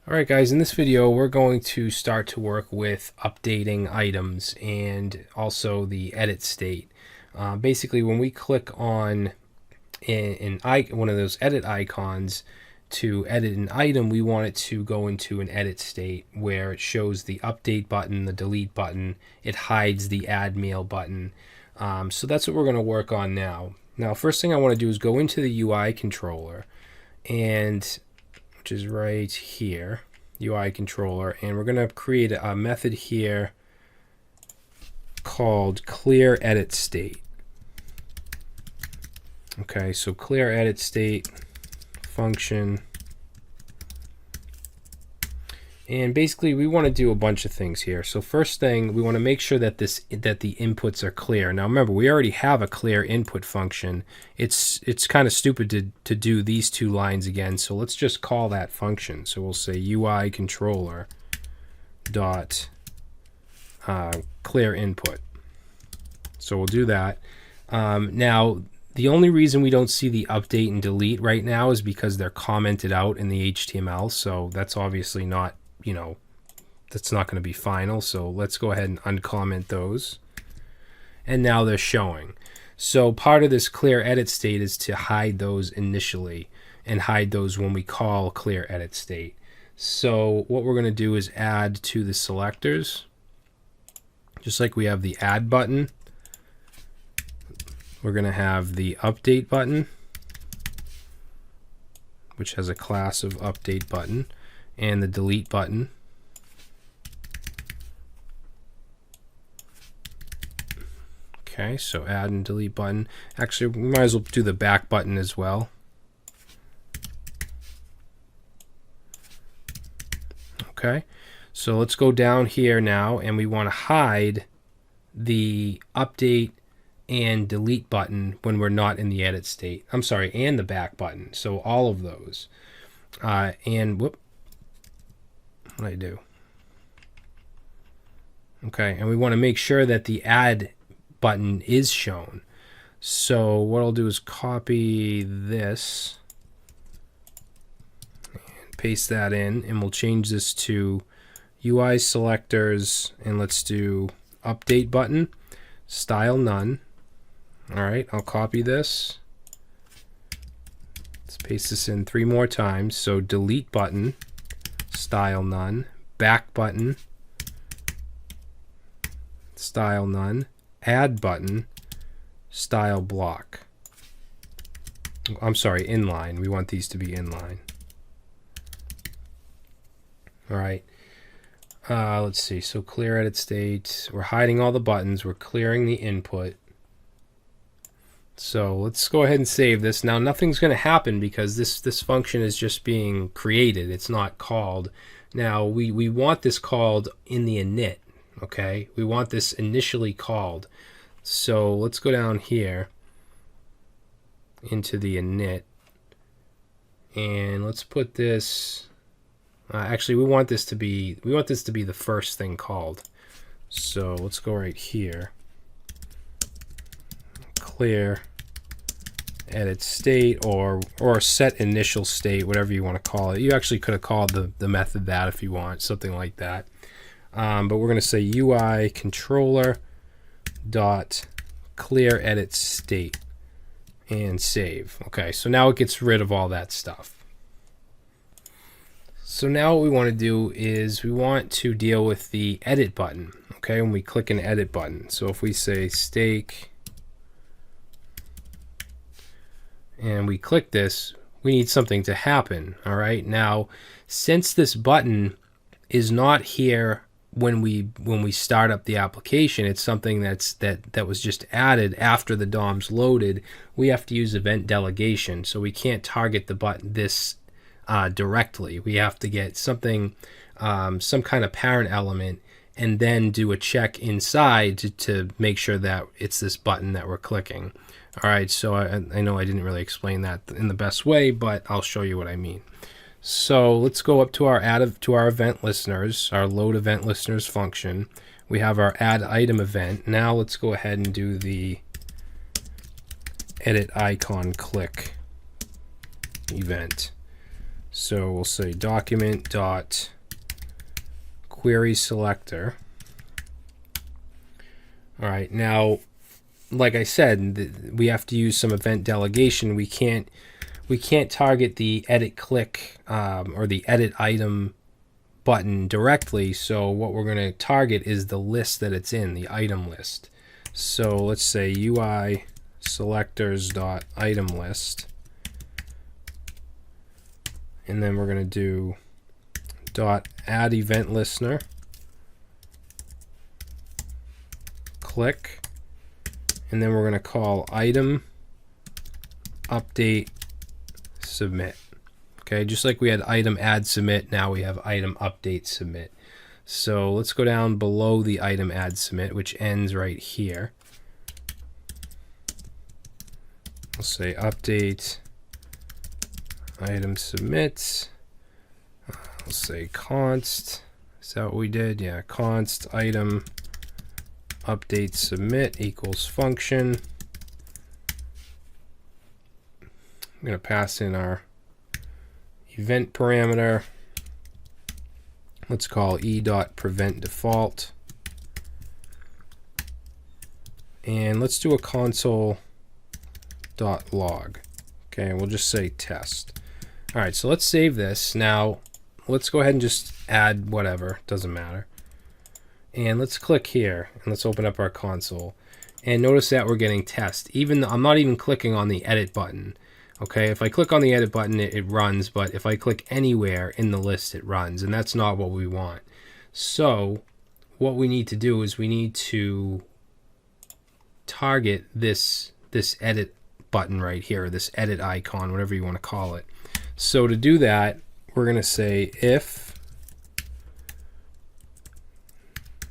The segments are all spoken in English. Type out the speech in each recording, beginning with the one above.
Alright guys, in this video we're going to start to work with updating items and also the edit state. Basically when we click on one of those edit icons to edit an item, we want it to go into an edit state where it shows the update button, the delete button, it hides the add mail button. So that's what we're going to work on now. Now first thing I want to do is go into the UI controller, and which is right here, UI controller, and we're going to create a method here called clear edit state. Okay, so clear edit state function, and basically we want to do a bunch of things here. So first thing, we want to make sure that the inputs are clear. Now remember, we already have a clear input function. It's kind of stupid to do these two lines again, so let's just call that function. So we'll say UI controller dot clear input. So we'll do that. Now the only reason we don't see the update and delete right now is because they're commented out in the HTML, so that's obviously not, that's not going to be final. So let's go ahead and uncomment those. And now they're showing. So part of this clear edit state is to hide those initially and hide those when we call clear edit state. So what we're going to do is add to the selectors, just like we have the add button. We're going to have the update button, which has a class of update button, and the delete button. Okay, so add and delete button. Actually, we might as well do the back button as well. Okay, so let's go down here now, and we want to hide the update and delete button when we're not in the edit state. I'm sorry, and the back button. So all of those. And whoop, what did I do? Okay, and we want to make sure that the add button is shown. So what I'll do is copy this and paste that in, and we'll change this to UI selectors, and let's do update button, style none. All right, I'll copy this. Let's paste this in 3 more times. So delete button, style none, back button, style none, add button, style block. I'm sorry, inline. We want these to be inline. All right. Let's see. So clear edit state. We're hiding all the buttons. We're clearing the input. So let's go ahead and save this. Now nothing's going to happen because this function is just being created. It's not called. Now we want this called in the init. Okay, we want this initially called. So let's go down here into the init, and let's put this. Actually, we want this to be the first thing called. So let's go right here. Clear edit state, or set initial state, whatever you want to call it. You actually could have called the method that if you want, something like that. But we're going to say UI controller dot clear edit state and save. Okay, so now it gets rid of all that stuff. So now what we want to do is we want to deal with the edit button. Okay, when we click an edit button. So if we say stake and we click this, we need something to happen. All right, now since this button is not here when we start up the application, it's something that was just added after the DOM's loaded. We have to use event delegation, so we can't target the button directly. We have to get something, some kind of parent element, and then do a check inside to make sure that it's this button that we're clicking. All right, so I know I didn't really explain that in the best way, but I'll show you what I mean. So let's go up to our event listeners, our load event listeners function. We have our add item event. Now let's go ahead and do the edit icon click event. So we'll say document dot query selector. All right, now, like I said, we have to use some event delegation. We can't target the edit click or the edit item button directly. So what we're going to target is the list that it's in, the item list. So let's say UI selectors dot item list, and then we're going to do dot add event listener click, and then we're going to call item update submit. Okay, just like we had item add submit, now we have item update submit. So let's go down below the item add submit, which ends right here. We'll say update item submit. We'll say const. Is that what we did? Yeah, const item update submit equals function. I'm going to pass in our event parameter. Let's call e.prevent default. And let's do a console.log. Okay, we'll just say test. All right, so let's save this. Now, let's go ahead and just add whatever, doesn't matter. And let's click here, and let's open up our console. And notice that we're getting test. Even though I'm not even clicking on the edit button. Okay, if I click on the edit button, it runs, but if I click anywhere in the list, it runs, and that's not what we want. So what we need to do is we need to target this edit button right here, this edit icon, whatever you want to call it. So to do that, we're going to say if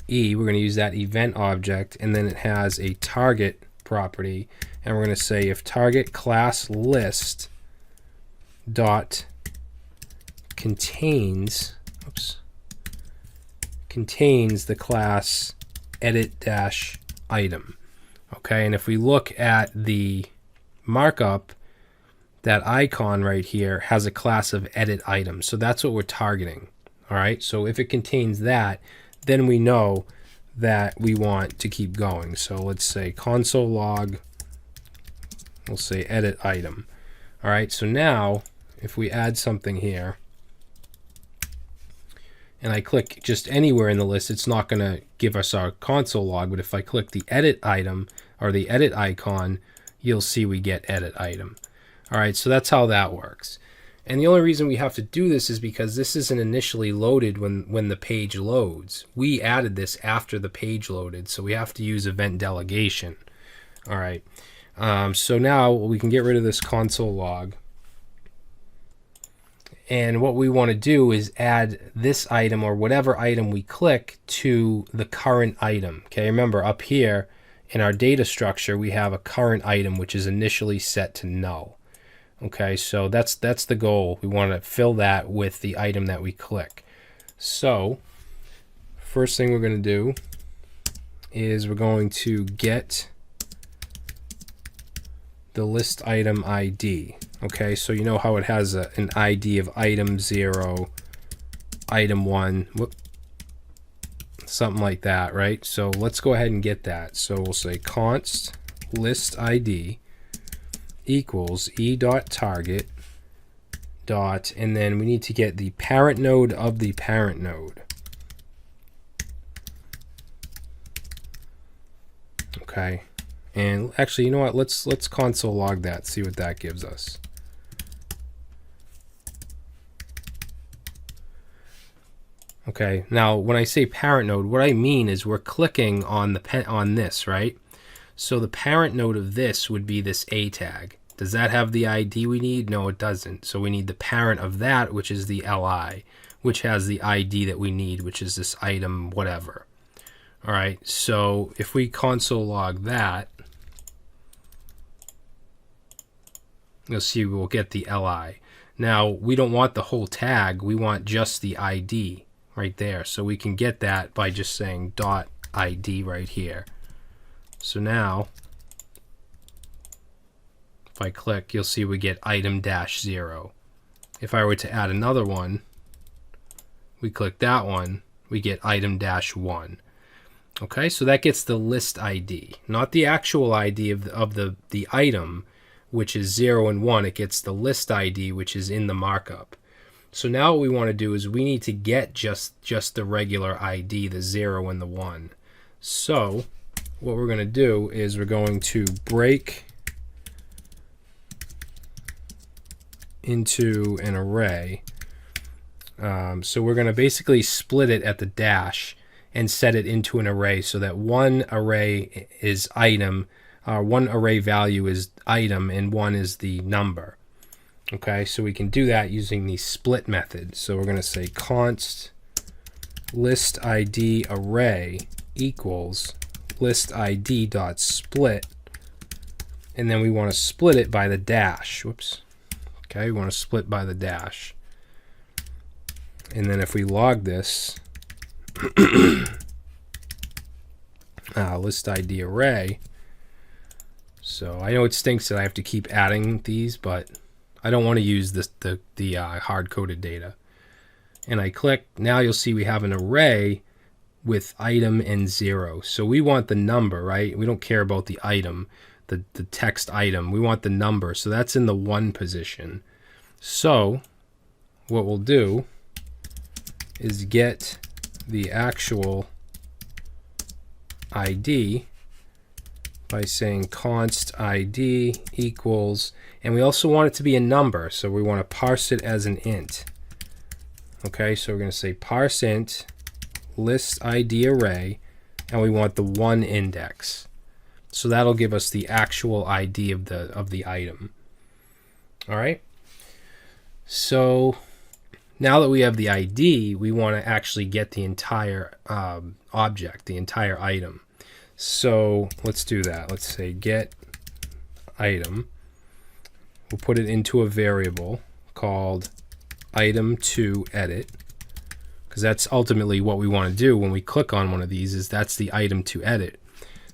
we're going to use that event object, and then it has a target property, and we're going to say if target class list dot contains the class edit dash item. Okay, and if we look at the markup, that icon right here has a class of edit item, so that's what we're targeting. All right, so if it contains that, then we know that we want to keep going. So let's say console log, we'll say edit item. All right, so now if we add something here and I click just anywhere in the list, it's not going to give us our console log, but if I click the edit item or the edit icon, you'll see we get edit item. All right, so that's how that works. And the only reason we have to do this is because this isn't initially loaded when the page loads. We added this after the page loaded, so we have to use event delegation. All right, so now we can get rid of this console log. And what we want to do is add this item or whatever item we click to the current item. Okay, remember up here in our data structure, we have a current item which is initially set to null. Okay, so that's the goal. We want to fill that with the item that we click. So first thing we're going to do is we're going to get the list item ID. Okay, so you know how it has an ID of item 0, item 1, something like that, right? So let's go ahead and get that. So we'll say const list ID equals e.target dot, and then we need to get the parent node of the parent node. Okay, and actually, you know what? Let's console log that, see what that gives us. Okay, now when I say parent node, what I mean is we're clicking on on this, right? So the parent node of this would be this A tag. Does that have the ID we need? No, it doesn't. So we need the parent of that, which is the LI, which has the ID that we need, which is this item whatever. All right, so if we console log that, you'll see we'll get the LI. Now, we don't want the whole tag. We want just the ID right there. So we can get that by just saying .id right here. So now, if I click, you'll see we get item -0. if I were to add another one, we click that one, we get item dash 1. Okay, so that gets the list ID, not the actual ID of the item, which is 0 and 1. It gets the list ID, which is in the markup. So now what we want to do is we need to get just the regular ID, the 0 and the 1. So what we're going to do is we're going to break into an array. So we're going to basically split it at the dash and set it into an array so that one array is item, one array value is item, and one is the number. Okay, so we can do that using the split method. So we're going to say const list ID array equals list ID dot split, and then we want to split it by the dash. Whoops. Okay, we want to split by the dash. And then if we log this, list ID array. So I know it stinks that I have to keep adding these, but I don't want to use the hard-coded data. And I click. Now you'll see we have an array with item and 0. So we want the number, right? We don't care about the item, the text item. We want the number. So that's in the 1 position. So what we'll do is get the actual ID by saying const ID equals, and we also want it to be a number, so we want to parse it as an int. Okay, so we're going to say parse int list ID array, and we want the 1 index. So that'll give us the actual ID of the item. All right. So now that we have the ID, we want to actually get the entire object, the entire item. So let's do that. Let's say get item. We'll put it into a variable called item to edit, because that's ultimately what we want to do when we click on one of these, is that's the item to edit.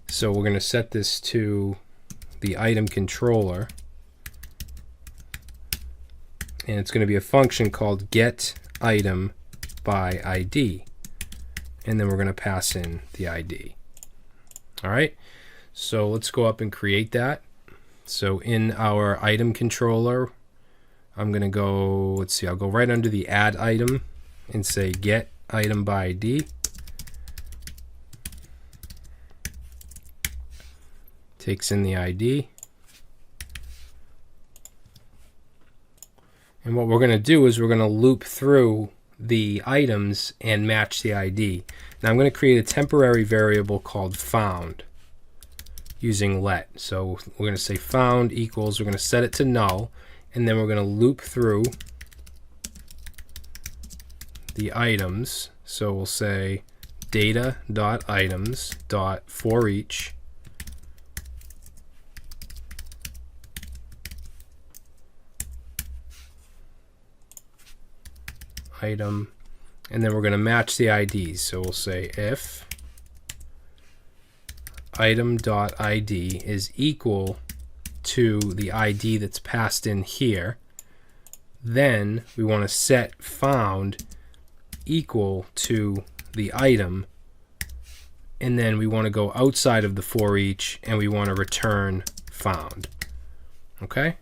So we're going to set this to the item controller, and it's going to be a function called get item by ID, and then we're going to pass in the ID. All right, so let's go up and create that. So in our item controller, I'm going to go, let's see, I'll go right under the add item and say get item by ID. Takes in the ID. And what we're going to do is we're going to loop through the items and match the ID. Now I'm going to create a temporary variable called found using let. So we're going to say found equals, we're going to set it to null, and then we're going to loop through the items. So we'll say data.items.forEach item, and then we're going to match the IDs. So we'll say if item.id is equal to the ID that's passed in here, then we want to set found equal to the item, and then we want to go outside of the for each and we want to return found. Okay,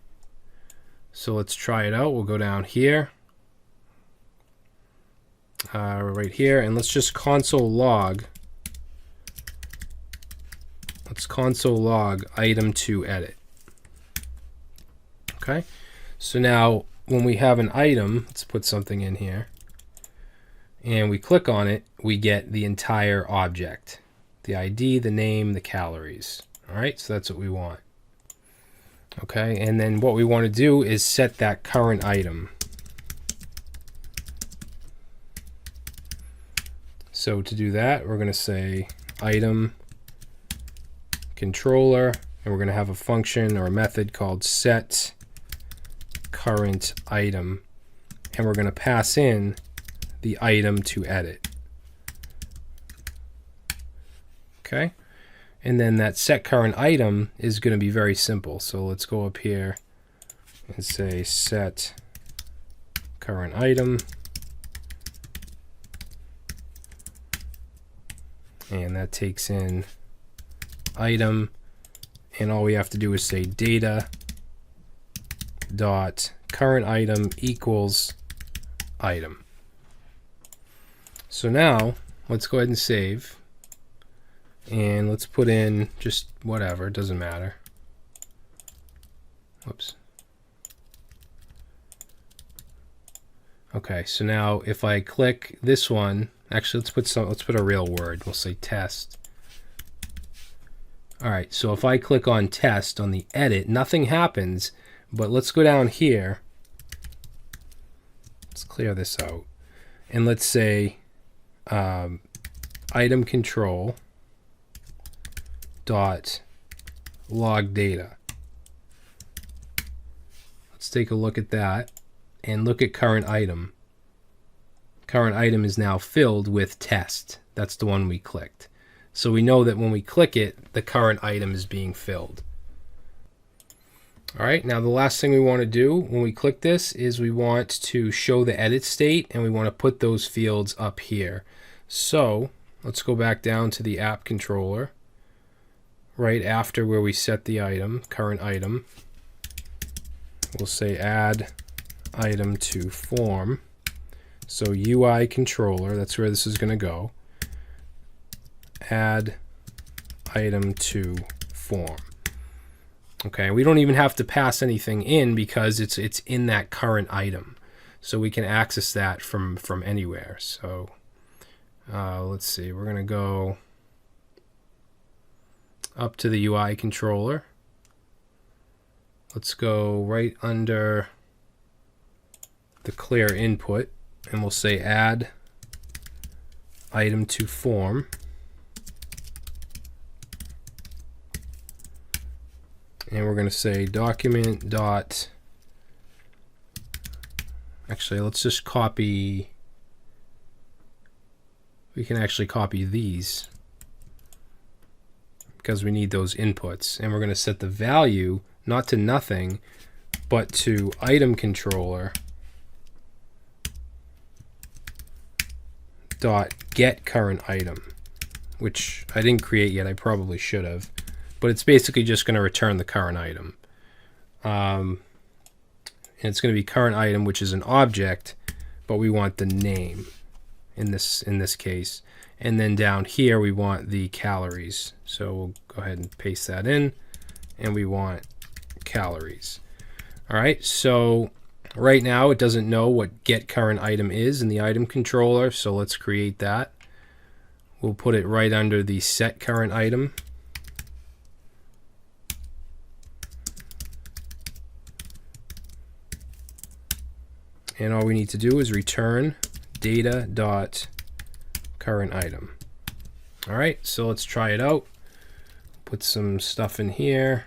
so let's try it out. We'll go down here, right here, and let's just console log. Let's console log item to edit. Okay, so now when we have an item, let's put something in here, and we click on it, we get the entire object, the ID, the name, the calories. All right, so that's what we want. Okay, and then what we want to do is set that current item. So to do that, we're going to say item controller, and we're going to have a function or a method called set current item, and we're going to pass in the item to edit. Okay, and then that set current item is going to be very simple. So let's go up here and say set current item, and that takes in item, and all we have to do is say data dot current item equals item. So now let's go ahead and save, and let's put in just whatever, it doesn't matter. Whoops. Okay, so now if I click this one, actually let's put a real word. We'll say test. All right, so if I click on test on the edit, nothing happens, but let's go down here. Let's clear this out. And let's say item control dot log data. Let's take a look at that and look at current item. Current item is now filled with test. That's the one we clicked. So we know that when we click it, the current item is being filled. All right, now the last thing we want to do when we click this is we want to show the edit state, and we want to put those fields up here. So let's go back down to the app controller right after where we set the item, current item. We'll say add item to form. So UI controller, that's where this is going to go. Add item to form. Okay, we don't even have to pass anything in because it's in that current item, so we can access that from anywhere. So let's see, we're gonna go up to the UI controller. Let's go right under the clear input, and we'll say add item to form. And we're going to say document dot, actually let's just copy, we can actually copy these because we need those inputs, and we're going to set the value not to nothing but to item controller dot get current item, which I didn't create yet, I probably should have. But it's basically just going to return the current item. And it's going to be current item, which is an object, but we want the name in this case. And then down here we want the calories. So we'll go ahead and paste that in, and we want calories. All right, so right now it doesn't know what get current item is in the item controller, so let's create that. We'll put it right under the set current item. And all we need to do is return data dot current item. All right, so let's try it out. Put some stuff in here.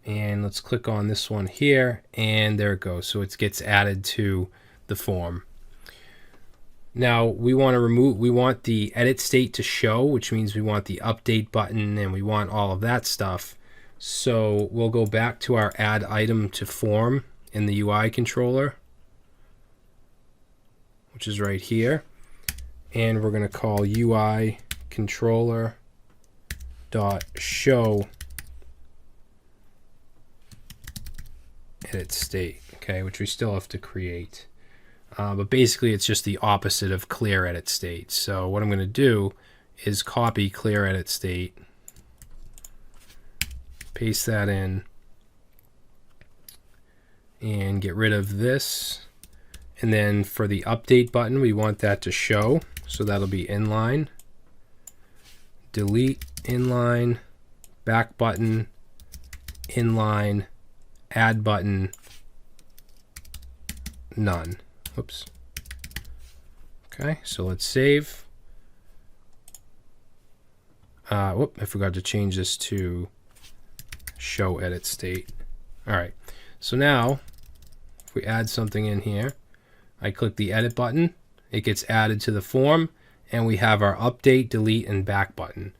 And let's click on this one here, and there it goes. So it gets added to the form. Now we want the edit state to show, which means we want the update button, and we want all of that stuff. So we'll go back to our add item to form in the UI controller, which is right here, and we're going to call UI controller dot show edit state, okay, which we still have to create. But basically it's just the opposite of clear edit state. So what I'm going to do is copy clear edit state, paste that in, and get rid of this. And then for the update button, we want that to show, so that'll be inline, delete inline, back button, inline, add button, none. Oops. Okay, so let's save. Whoop, I forgot to change this to show edit state. All right, so now if we add something in here, I click the edit button, it gets added to the form, and we have our update, delete, and back button.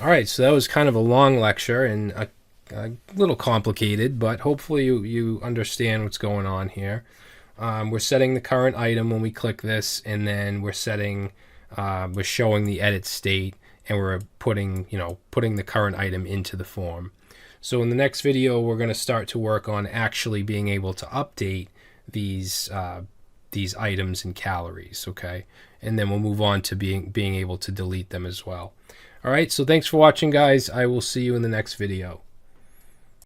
All right, so that was kind of a long lecture, and a little complicated, but hopefully you understand what's going on here. We're setting the current item when we click this, and then we're showing the edit state, and we're putting the current item into the form. So in the next video, we're going to start to work on actually being able to update these items and calories, okay? And then we'll move on to being able to delete them as well. All right, so thanks for watching, guys. I will see you in the next video.